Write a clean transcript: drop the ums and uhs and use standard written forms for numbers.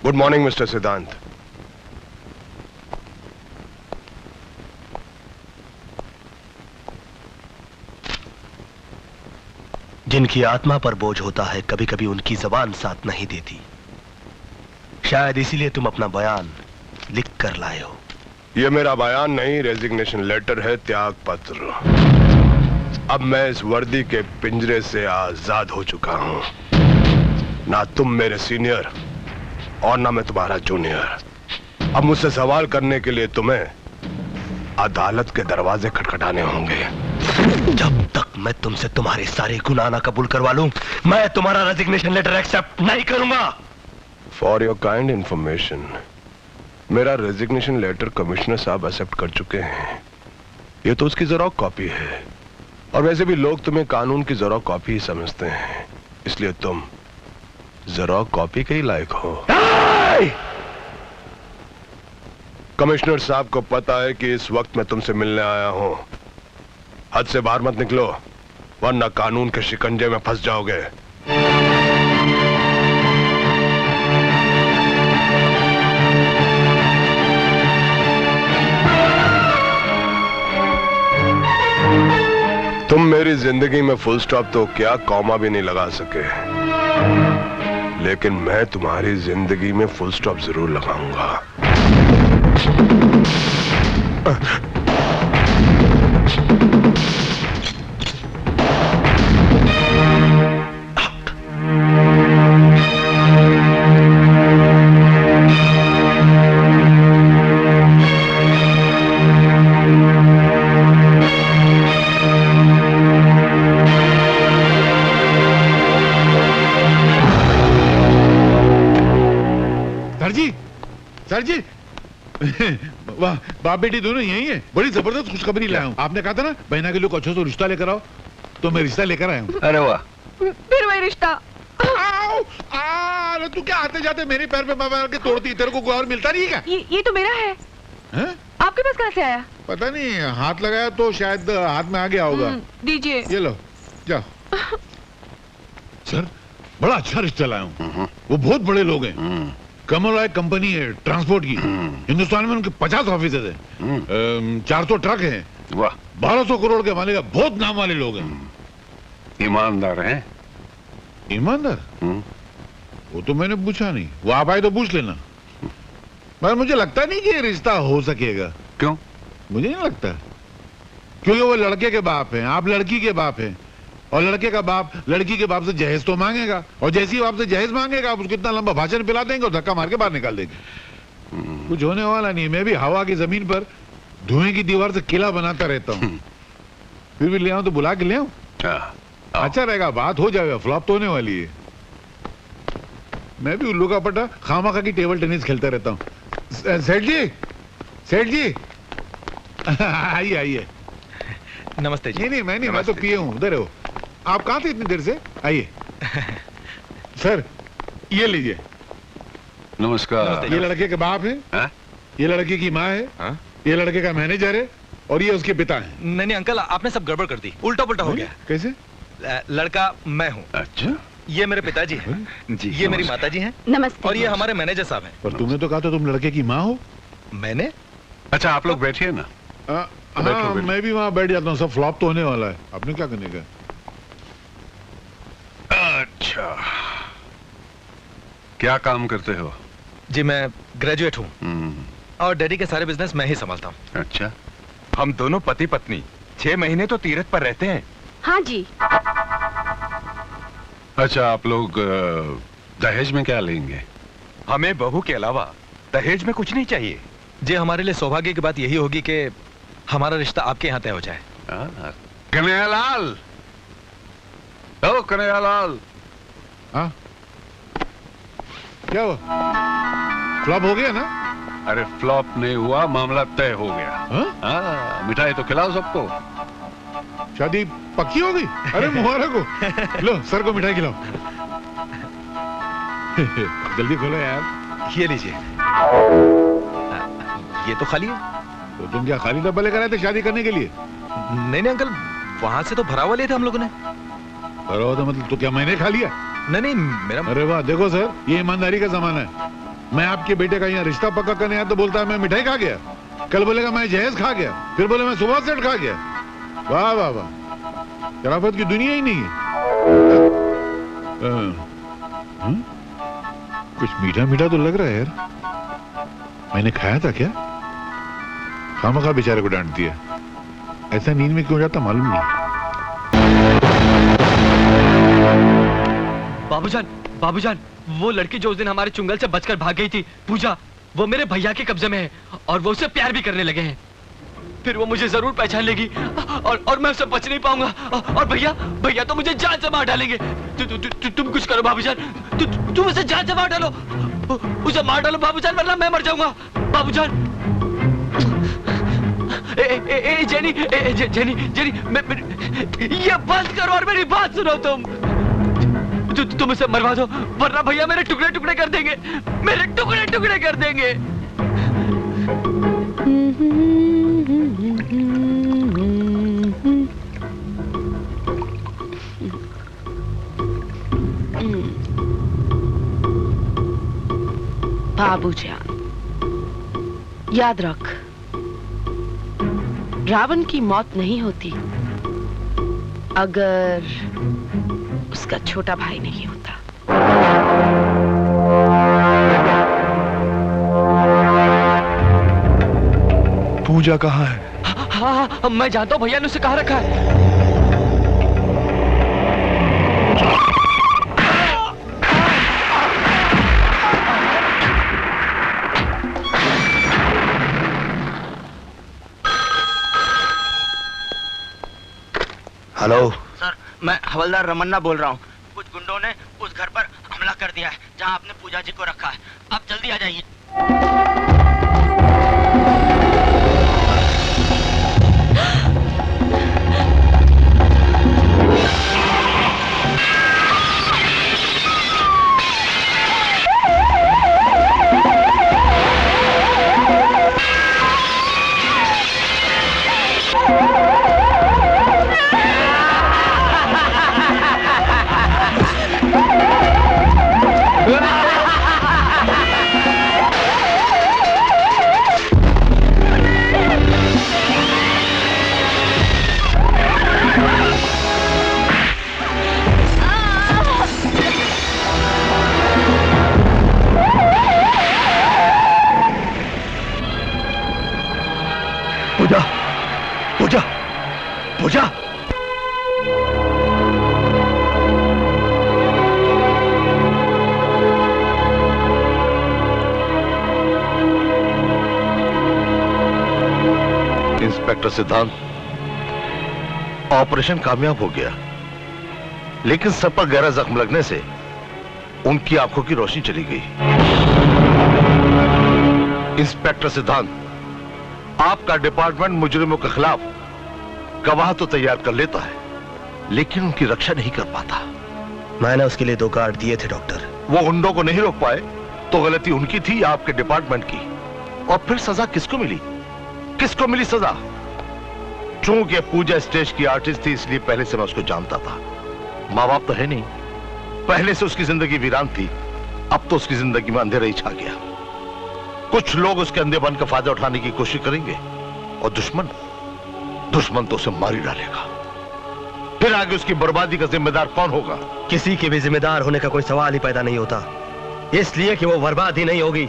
Good morning mister सिद्धांत। जिनकी आत्मा पर बोझ होता है कभी कभी उनकी जबान साथ नहीं देती। शायद इसीलिए तुम अपना बयान लिख कर लाए हो। यह मेरा बयान नहीं, रेजिग्नेशन लेटर है, त्याग पत्र। अब मैं इस वर्दी के पिंजरे से आजाद हो चुका हूं। ना तुम मेरे सीनियर और ना मैं तुम्हारा जूनियर। अब मुझसे सवाल करने के लिए तुम्हें अदालत के दरवाजे खटखटाने होंगे। जब तक मैं तुमसे तुम्हारे सारे गुनाह ना कबूल करवा लूं, मैं तुम्हारा रेजिग्नेशन लेटर एक्सेप्ट नहीं करूंगा। फॉर योर काइंड इंफॉर्मेशन, मेरा रेजिग्नेशन लेटर कमिश्नर साहब एक्सेप्ट कर चुके हैं। ये तो उसकी ज़ेरॉक्स कॉपी है, और वैसे भी लोग तुम्हें कानून की ज़ेरॉक्स कॉपी ही समझते हैं, इसलिए तुम ज़ेरॉक्स कॉपी के ही लायक हो। कमिश्नर साहब को पता है कि इस वक्त मैं तुमसे मिलने आया हूं। हद से बाहर मत निकलो, वरना कानून के शिकंजे में फंस जाओगे। तुम मेरी जिंदगी में फुल स्टॉप तो क्या, कॉमा भी नहीं लगा सके, लेकिन मैं तुम्हारी जिंदगी में फुल स्टॉप जरूर लगाऊंगा। सर जी वाह, बाप बेटी दोनों यही है। बड़ी जबरदस्त खुशखबरी लाया हूँ। आपने कहा था ना बहना के लोग अच्छे से रिश्ता लेकर आओ, तो मैं रिश्ता लेकर आया हूँ। अरे वाह, फिर वही रिश्ता। अरे तू क्या आते जाते मेरे पैर पे मार के तोड़ती? तेरे को कोई और मिलता नहीं क्या? ये तो मेरा है। आपके पास कहाँ से आया? पता नहीं, हाथ लगाया तो शायद हाथ में आ गया होगा। दीजिए। ये लो, जाओ। सर, बड़ा अच्छा रिश्ता लाया हूँ। वो बहुत बड़े लोग हैं। कमल राय कंपनी है ट्रांसपोर्ट की। हिंदुस्तान में उनके 50 ऑफिस है, 400 ट्रक हैं। वाह, 1200 करोड़ के मालिक, बहुत नाम वाले लोग हैं। ईमानदार हैं? ईमानदार? वो तो मैंने पूछा नहीं, वो आप आए तो पूछ लेना। मगर मुझे लगता नहीं कि ये रिश्ता हो सकेगा। क्यों? मुझे नहीं लगता, क्योंकि वो लड़के के बाप हैं, आप लड़की के बाप हैं, और लड़के का बाप लड़की के बाप से जहेज तो मांगेगा, और जैसे ही बाप से जहेज मांगेगा आप उसको इतना लंबा भाषण पिला देंगे और धक्का मार के बाहर निकाल देंगे। कुछ होने वाला नहीं। मैं भी हवा की जमीन पर धुएं की दीवार से किला बनाता रहता हूँ। फिर भी ले आऊं तो बुला के ले आऊं? अच्छा रहेगा, बात हो जाएगा। फ्लॉप तो होने वाली है। मैं भी उल्लू का पट्टा खामा की टेबल टेनिस खेलता रहता हूँ। सेठ जी, सेठ जी आइए आइए। नमस्ते जी। नहीं मैं नहीं, मैं तो पिए हूँ। उधर हो आप? कहाँ थे इतनी देर से? आइए। सर ये लीजिए। नमस्कार। ये लड़के के बाप है, ये लड़के की माँ है, ये लड़के का मैनेजर है, और ये उसके पिता है। नहीं अंकल, आपने सब गड़बड़ कर दी, उल्टा पुल्टा हो गया। कैसे? लड़का मैं हूँ। अच्छा, ये मेरे पिताजी हैं जी, ये मेरी माताजी हैं। नमस्ते। और ये हमारे मैनेजर साहब हैं। पर तुमने तो कहा था तुम लड़के की माँ हो। मैंने? अच्छा, आप लोग बैठिए ना। हाँ, मैं भी वहाँ बैठ जाता हूँ। सब फ्लॉप तो होने वाला है। आपने क्या करने का? अच्छा, क्या काम करते हो? जी मैं ग्रेजुएट हूँ, और डैडी के सारे बिजनेस मैं ही संभालता हूँ। अच्छा, हम दोनों पति पत्नी 6 महीने तो तीरथ पर रहते हैं। हाँ जी। अच्छा, आप लोग दहेज में क्या लेंगे? हमें बहू के अलावा दहेज में कुछ नहीं चाहिए। जी हमारे लिए सौभाग्य की बात यही होगी कि हमारा रिश्ता आपके यहाँ तय हो जाए। कन्हैयालाल, ओ कन्हैयालाल। हाँ, क्या हुआ? फ्लॉप हो गया ना? अरे फ्लॉप नहीं हुआ, मामला तय हो गया। मिठाई तो खिलाओ सबको। शादी पक्की हो गई? अरे मुबारक हो। लो सर को मिठाई खिलाओ। जल्दी खोलो यार। ये लीजिए। ये तो खाली है। तो तुम क्या खाली डब्बा लेकर आए थे शादी करने के लिए? नहीं अंकल, वहां से तो भरा हुआ लिए थे हम लोगों ने। भरा हुआ तो मतलब तो क्या मैंने खा लिया? नहीं मेरा। अरे वाह, देखो सर, ये ईमानदारी का जमाना है। मैं आपके बेटे का यहाँ रिश्ता पक्का करने आया तो बोलता है मैं मिठाई खा गया, कल बोलेगा मैं जहेज खा गया, फिर बोले मैं सुबह सेट खा गया। वाह वाह वाह, शराफत की दुनिया ही नहीं है। कुछ मीठा मीठा तो लग रहा है यार, मैंने खाया था क्या? खामखा बेचारे को डांट दिया, ऐसा नींद में क्यों जाता मालूम नहीं। बाबूजान, वो लड़की जो उस दिन हमारे चुंगल से बचकर भाग गई थी, पूजा, वो मेरे भैया के कब्जे में है और वो उससे प्यार भी करने लगे हैं। फिर वो मुझे जरूर पहचान लेगी और मैं उससे बच नहीं पाऊंगा। और भैया तो मुझे जान से मार डालेंगे। तुम कुछ करो बाबूजान, तुम उसे जान से मार डालो, उसे मार डालो बाबूजान, वरना मैं मर जाऊंगा। बाबूजान, जेनी, ये बंद करो और मेरी बात सुनो। तुम उसे मरवा दो, वरना भैया मेरे टुकड़े टुकड़े कर देंगे, मेरे टुकड़े टुकड़े कर देंगे। बाबूजान, याद रख, रावण की मौत नहीं होती अगर उसका छोटा भाई नहीं होता। पूजा कहाँ है? हाँ, मैं जानता हूँ, भैया ने उसे कहाँ रखा है। हेलो सर, मैं हवलदार रमन्ना बोल रहा हूँ। कुछ गुंडों ने उस घर पर हमला कर दिया है जहाँ आपने पूजा जी को रखा है। आप जल्दी आ जाइए। पूजा, इंस्पेक्टर सिद्धांत, ऑपरेशन कामयाब हो गया, लेकिन सर पर गहरा जख्म लगने से उनकी आंखों की रोशनी चली गई। इंस्पेक्टर सिद्धांत, आपका डिपार्टमेंट मुजरिमों के खिलाफ गवाह तो तैयार कर लेता है, लेकिन उनकी रक्षा नहीं कर पाता। मैंने उसके लिए 2 कार्ड दिए थे डॉक्टर। वो गुंडों को नहीं रोक पाए तो गलती उनकी थी या आपके डिपार्टमेंट की? और फिर सजा किसको मिली? किसको मिली सजा? चूंकि पूजा स्टेज की आर्टिस्ट थी, इसलिए पहले से मैं उसको जानता था। माँ बाप तो है नहीं, पहले से उसकी जिंदगी वीरान थी, अब तो उसकी जिंदगी में अंधेरा ही छा गया। कुछ लोग उसके अंधेपन का फायदा उठाने की कोशिश करेंगे और दुश्मन तो उसे मार ही डालेगा। फिर आगे उसकी बर्बादी का जिम्मेदार कौन होगा? किसी के भी जिम्मेदार होने का कोई सवाल ही पैदा नहीं होता, इसलिए कि वो बर्बाद ही नहीं होगी।